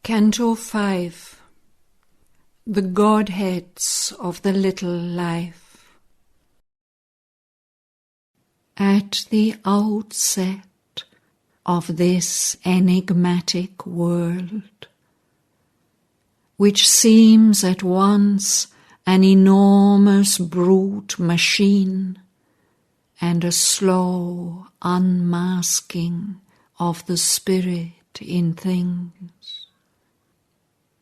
Canto 5. The Godheads of the Little Life. At the outset of this enigmatic world, which seems at once an enormous brute machine and a slow unmasking of the spirit in things,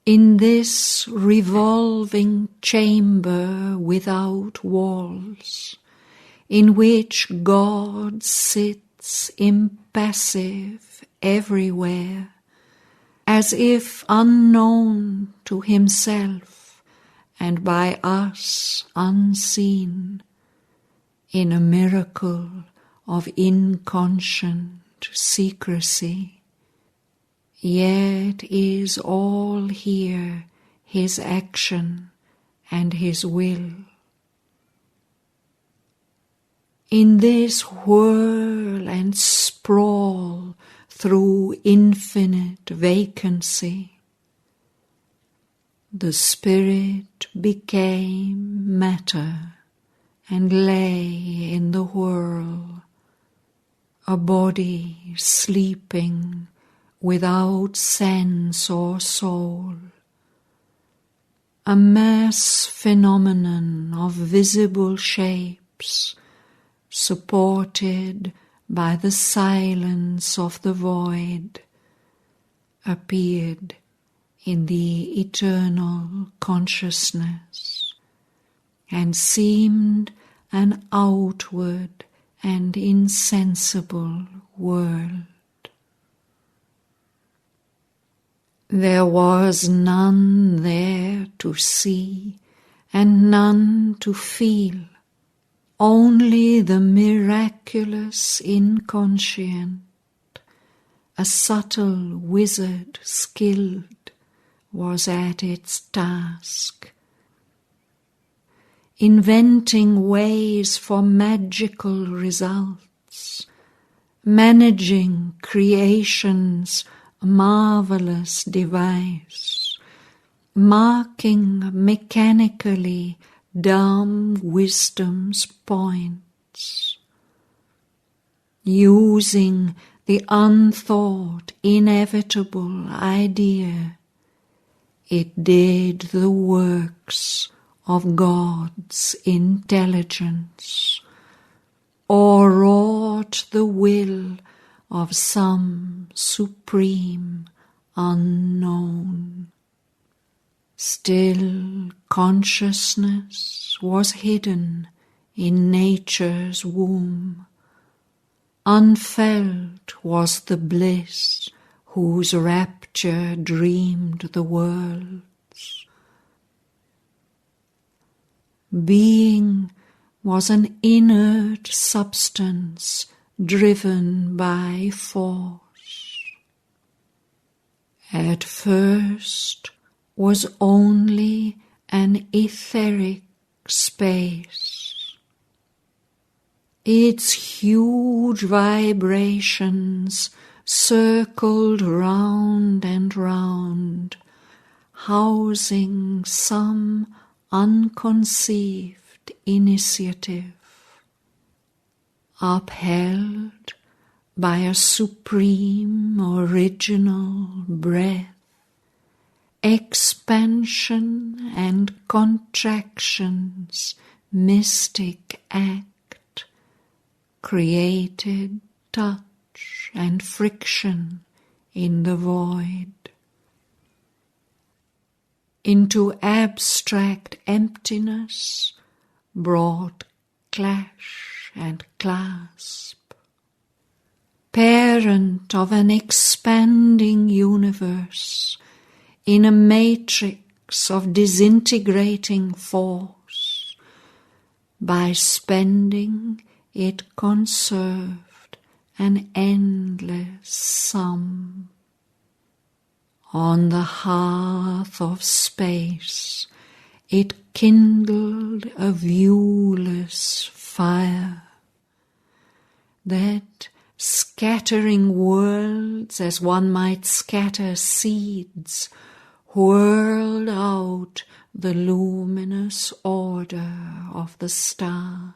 in this revolving chamber without walls, in which God sits impassive everywhere, as if unknown to himself and by us unseen, in a miracle of inconscient secrecy. Yet is all here his action and his will. In this whirl and sprawl through infinite vacancy, the spirit became matter and lay in the whirl, a body sleeping without sense or soul, a mass phenomenon of visible shapes supported by the silence of the void, appeared in the eternal consciousness and seemed an outward and insensible world. There was none there to see and none to feel, only the miraculous inconscient, a subtle wizard skilled, was at its task, inventing ways for magical results, managing creation's marvelous device, marking mechanically dumb wisdom's points, using the unthought inevitable idea. It did the works of God's intelligence, or wrought the will of some supreme unknown. Still consciousness was hidden in nature's womb. Unfelt was the bliss whose rapture dreamed the worlds. Being was an inert substance driven by force. At first was only an etheric space. Its huge vibrations circled round and round, housing some unconceived initiative, upheld by a supreme original breath. Expansion and contraction's mystic act created touch and friction in the void. Into abstract emptiness brought clash and clasp. Parent of an expanding universe, in a matrix of disintegrating force, by spending it conserved an endless sum. On the hearth of space it kindled a viewless fire that scattering worlds as one might scatter seeds, whirled out the luminous order of the stars.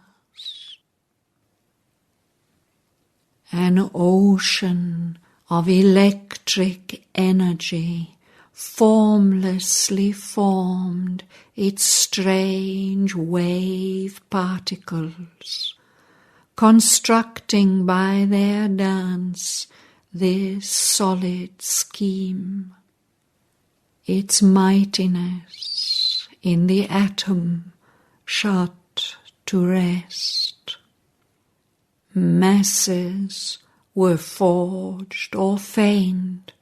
An ocean of electric energy formlessly formed its strange wave particles, constructing by their dance this solid scheme. Its mightiness in the atom shut to rest. Masses were forged or feigned,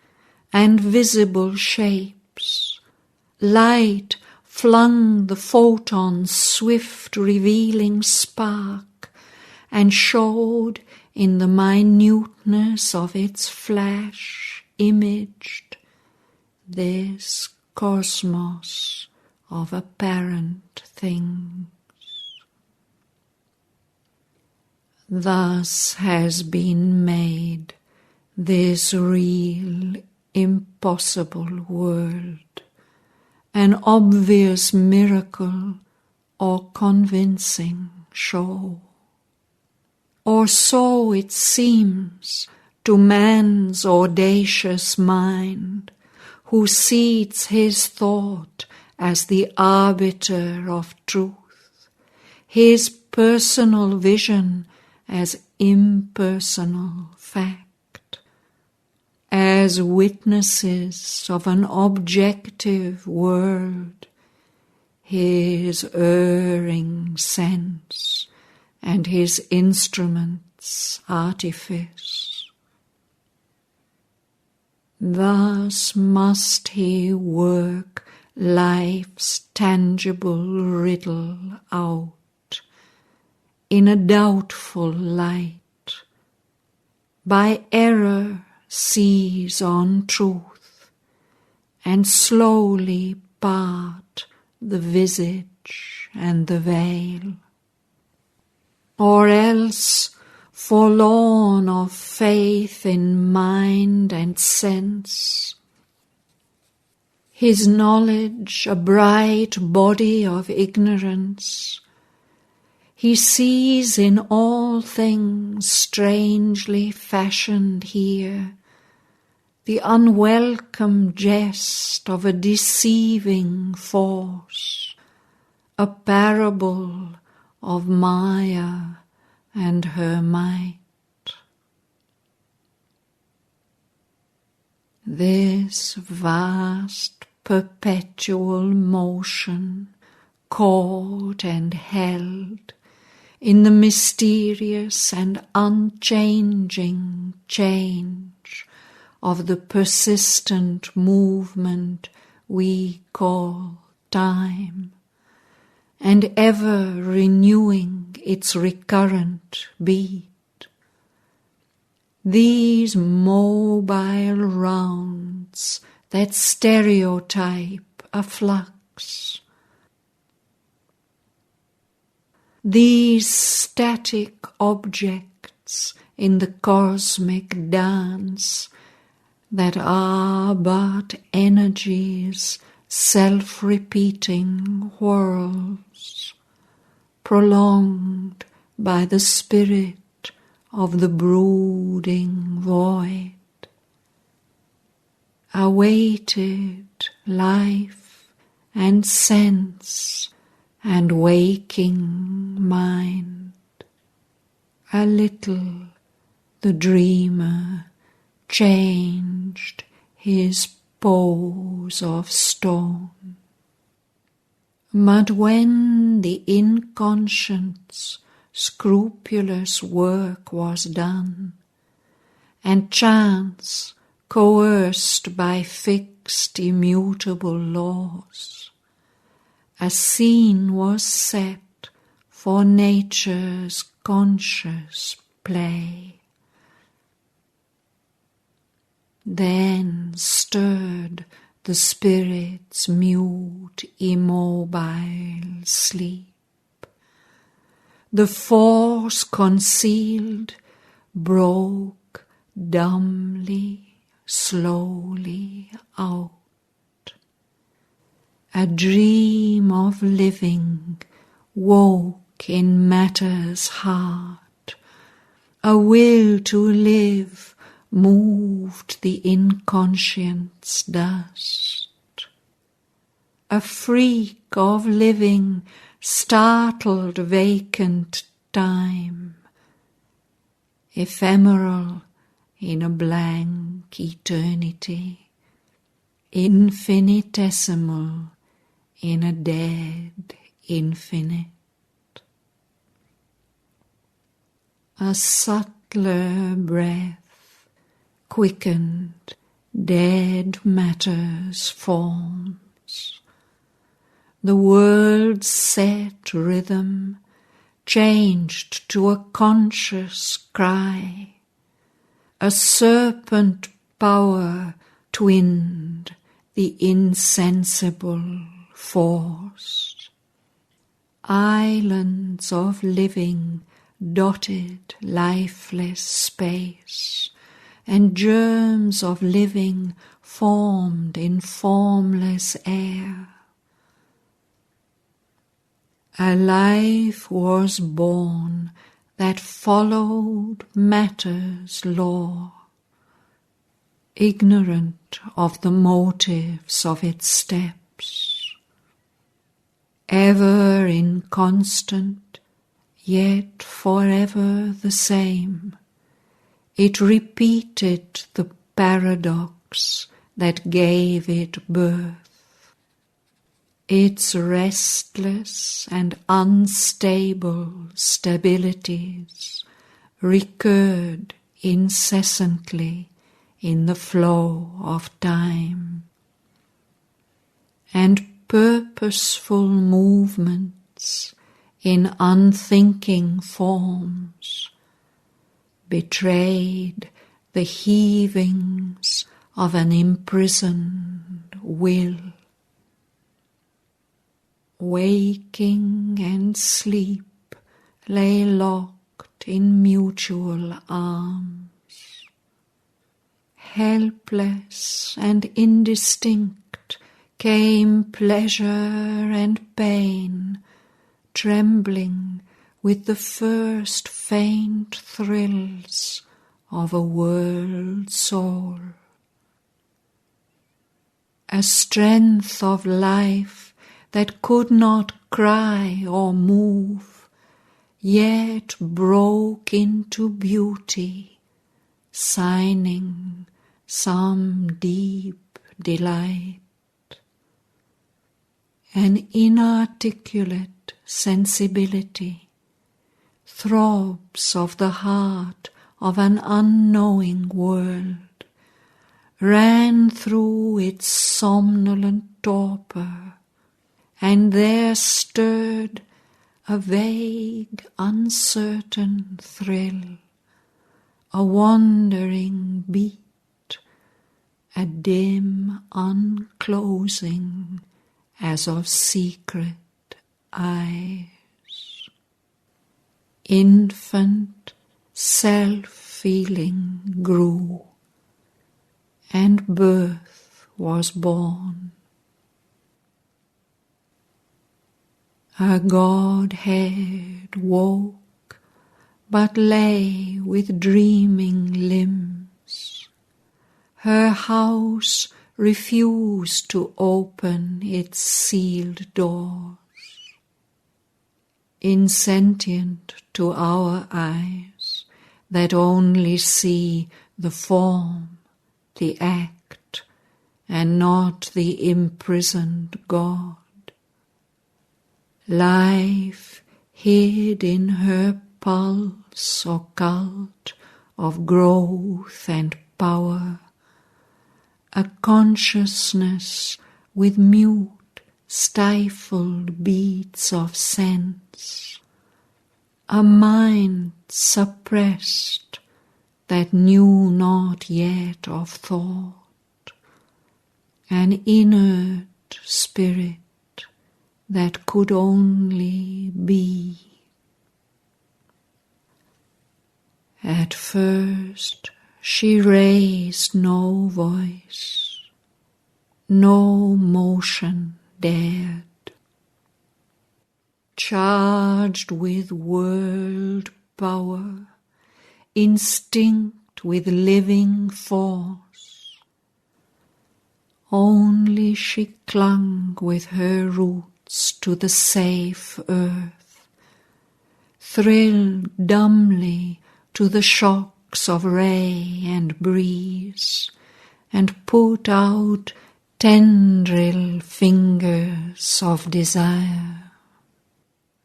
and visible shapes. Light flung the photon's swift revealing spark, and showed in the minuteness of its flash imaged this cosmos of apparent things. Thus has been made this real, impossible world, an obvious miracle or convincing show. Or so it seems to man's audacious mind, who seats his thought as the arbiter of truth, his personal vision as impersonal fact, as witnesses of an objective world, his erring sense and his instrument's artifice. Thus must he work life's tangible riddle out in a doubtful light, by error seize on truth, and slowly part the visage and the veil. Or else, forlorn of faith in mind and sense, his knowledge a bright body of ignorance, he sees in all things strangely fashioned here the unwelcome jest of a deceiving force, a parable of Maya and her might. This vast perpetual motion, caught and held in the mysterious and unchanging change of the persistent movement we call time, and ever renewing its recurrent beat. These mobile rounds that stereotype a flux, these static objects in the cosmic dance that are but energies self-repeating whirls, prolonged by the spirit of the brooding void, awaited life and sense and waking mind. A little the dreamer changed his pose of stone. But when the inconscient's scrupulous work was done, and chance coerced by fixed immutable laws, a scene was set for nature's conscious play. Then stirred the spirit's mute, immobile sleep. The force concealed broke dumbly, slowly out. A dream of living woke in matter's heart. A will to live moved the inconscient's dust. A freak of living startled vacant time, ephemeral in a blank eternity, infinitesimal in a dead infinite. A subtler breath quickened dead matter's forms. The world's set rhythm changed to a conscious cry. A serpent power twinned the insensible force. Islands of living dotted lifeless space, and germs of living formed in formless air. A life was born that followed matter's law, ignorant of the motives of its steps, ever inconstant, yet forever the same. It repeated the paradox that gave it birth. Its restless and unstable stabilities recurred incessantly in the flow of time, and purposeful movements in unthinking forms betrayed the heavings of an imprisoned will. Waking and sleep lay locked in mutual arms. Helpless and indistinct came pleasure and pain, trembling with the first faint thrills of a world soul. A strength of life that could not cry or move, yet broke into beauty, signing some deep delight. An inarticulate sensibility, throbs of the heart of an unknowing world, ran through its somnolent torpor, and there stirred a vague, uncertain thrill, a wandering beat, a dim unclosing as of secret eyes. Infant self-feeling grew, and birth was born. Her Godhead woke, but lay with dreaming limbs. Her house refused to open its sealed doors. Insentient to our eyes that only see the form, the act, and not the imprisoned God. Life hid in her pulse occult of growth and power, a consciousness with mute, stifled beats of sense, a mind suppressed that knew not yet of thought, an inert spirit that could only be. At first she raised no voice, no motion dared. Charged with world power, instinct with living force, only she clung with her roots to the safe earth, thrilled dumbly to the shocks of ray and breeze, and put out tendril fingers of desire.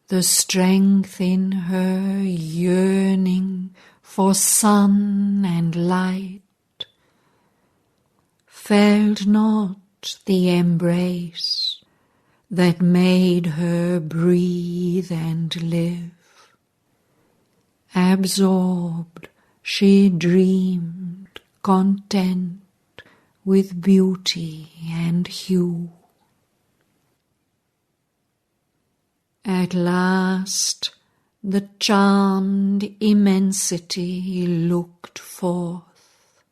The strength in her yearning for sun and light felt not the embrace that made her breathe and live. Absorbed, she dreamed content with beauty and hue. At last the charmed immensity looked forth,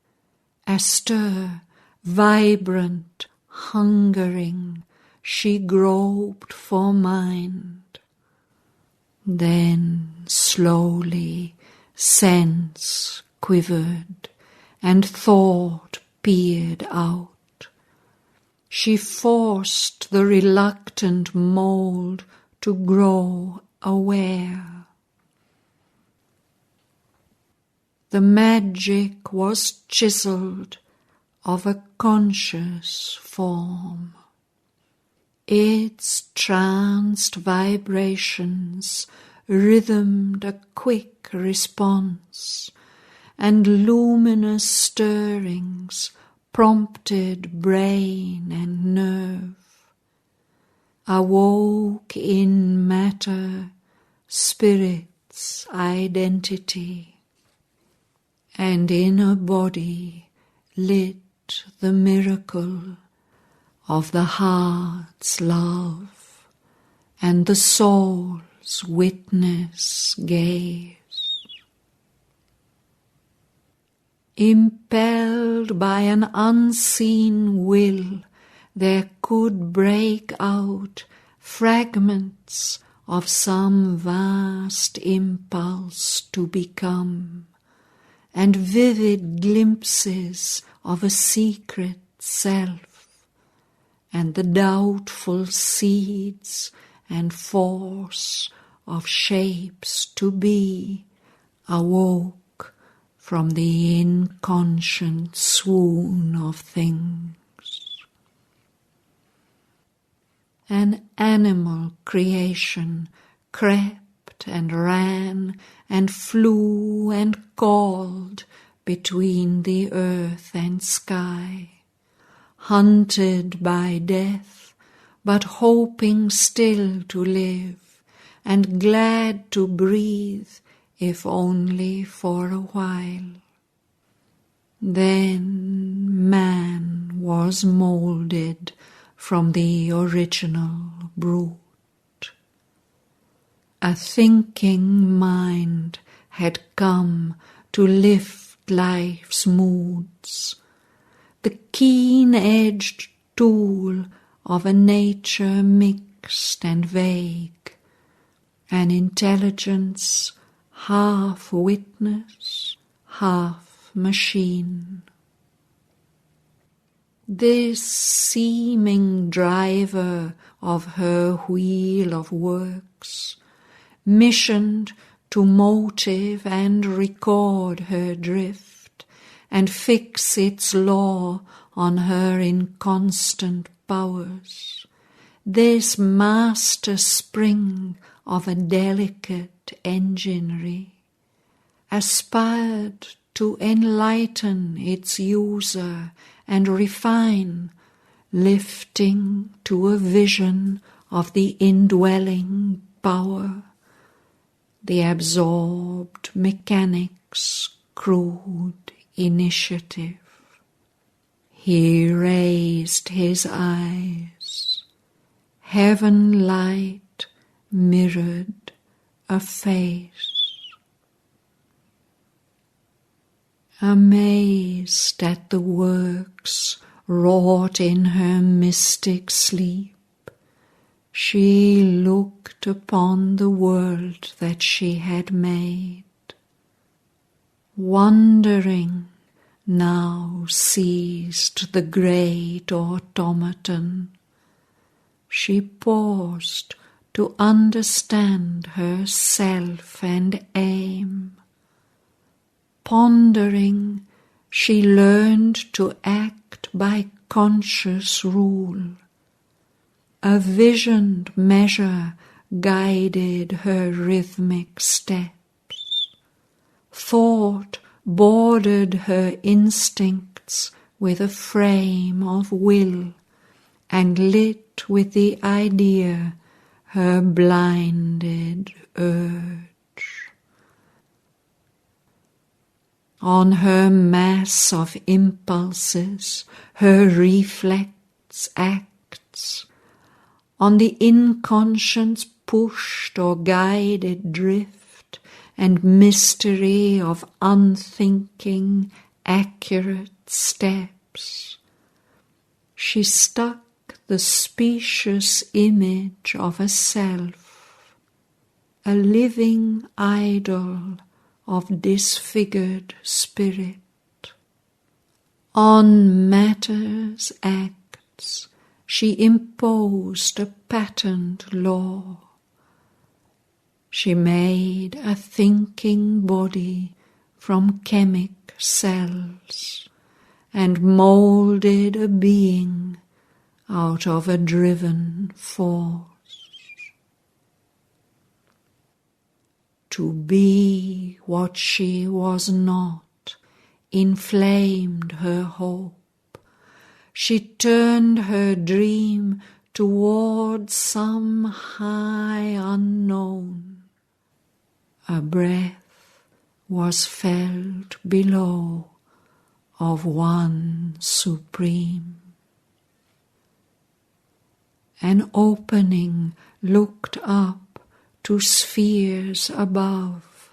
astir, vibrant, hungering, she groped for mind. Then slowly sense quivered and thought peered out. She forced the reluctant mould to grow aware. The magic was chiseled of a conscious form. Its tranced vibrations rhythmed a quick response, and luminous stirrings prompted brain and nerve. Awoke in matter spirit's identity, and in a body lit the miracle of the heart's love, and the soul's witness gaze. Impelled by an unseen will, there could break out fragments of some vast impulse to become, and vivid glimpses of a secret self, and the doubtful seeds and force of shapes to be awoke from the inconscient swoon of things. An animal creation crept and ran and flew and called between the earth and sky, hunted by death, but hoping still to live, and glad to breathe, if only for a while. Then man was moulded from the original brute. A thinking mind had come to lift life's moods, the keen-edged tool of a nature mixed and vague, an intelligence half witness, half machine. This seeming driver of her wheel of works, missioned to motive and record her drift, and fix its law on her inconstant powers, this master spring of a delicate enginery, aspired to enlighten its user and refine, lifting to a vision of the indwelling power, the absorbed mechanic's crude initiative. He raised his eyes. Heaven light mirrored a face. amazed at the works wrought in her mystic sleep, she looked upon the world that she had made. Wondering, now seized the great automaton. She paused to understand herself and aim. Pondering, she learned to act by conscious rule. A visioned measure guided her rhythmic steps. Thought bordered her instincts with a frame of will, and lit with the idea her blinded urge. On her mass of impulses, her reflex acts, on the inconscience pushed or guided drift and mystery of unthinking, accurate steps, she stuck the specious image of a self, a living idol of disfigured spirit. On matter's acts she imposed a patterned law. She made a thinking body from chemic cells and moulded a being out of a driven force. To be what she was not inflamed her hope. She turned her dream toward some high unknown. A breath was felt below of one supreme. An opening looked up to spheres above,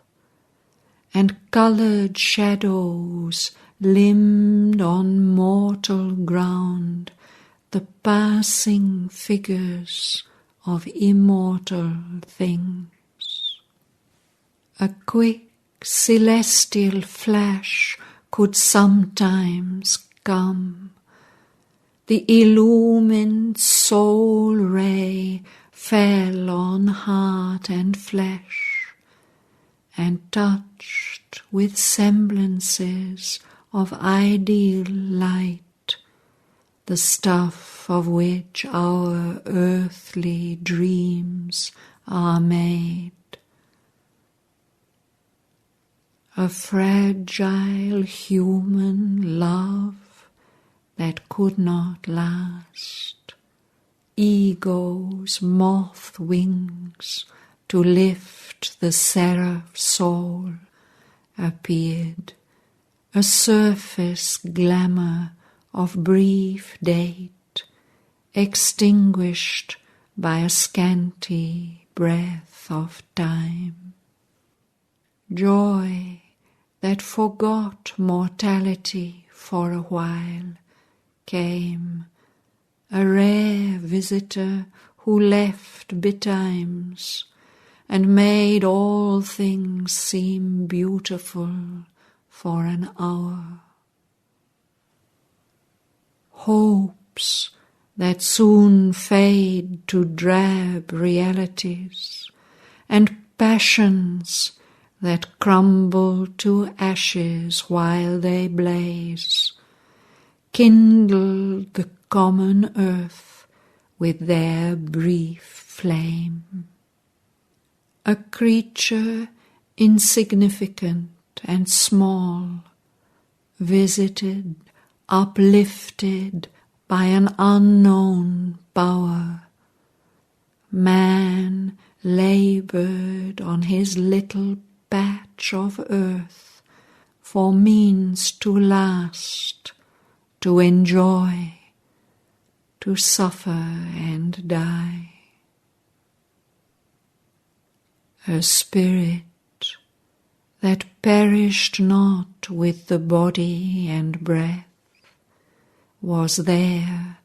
and coloured shadows limned on mortal ground the passing figures of immortal things. A quick celestial flash could sometimes come. The illumined soul ray fell on heart and flesh, and touched with semblances of ideal light, the stuff of which our earthly dreams are made. A fragile human love that could not last, ego's moth wings to lift the seraph soul, appeared, a surface glamour of brief date, extinguished by a scanty breath of time. Joy that forgot mortality for a while came, a rare visitor who left betimes and made all things seem beautiful for an hour. Hopes that soon fade to drab realities, and passions that crumble to ashes while they blaze, kindled the common earth with their brief flame. A creature insignificant and small, visited, uplifted by an unknown power, man laboured on his little patch of earth for means to last, to enjoy, to suffer and die. Her spirit, that perished not with the body and breath, was there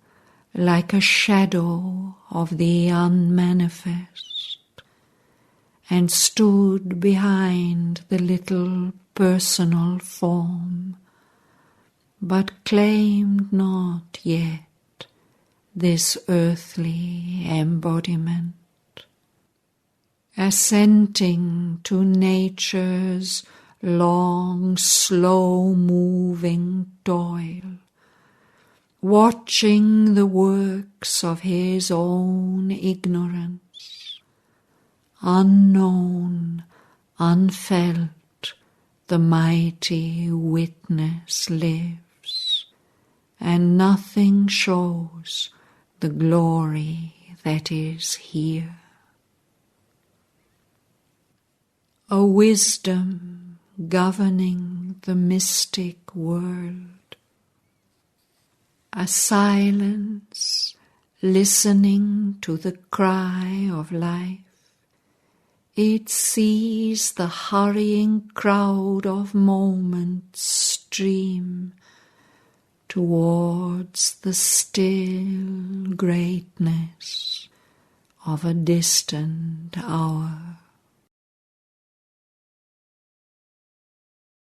like a shadow of the unmanifest, and stood behind the little personal form, but claimed not yet this earthly embodiment. Assenting to nature's long, slow-moving toil, watching the works of his own ignorance, unknown, unfelt, the mighty witness lives, and nothing shows the glory that is here. A wisdom governing the mystic world, a silence listening to the cry of life. It sees the hurrying crowd of moments stream towards the still greatness of a distant hour.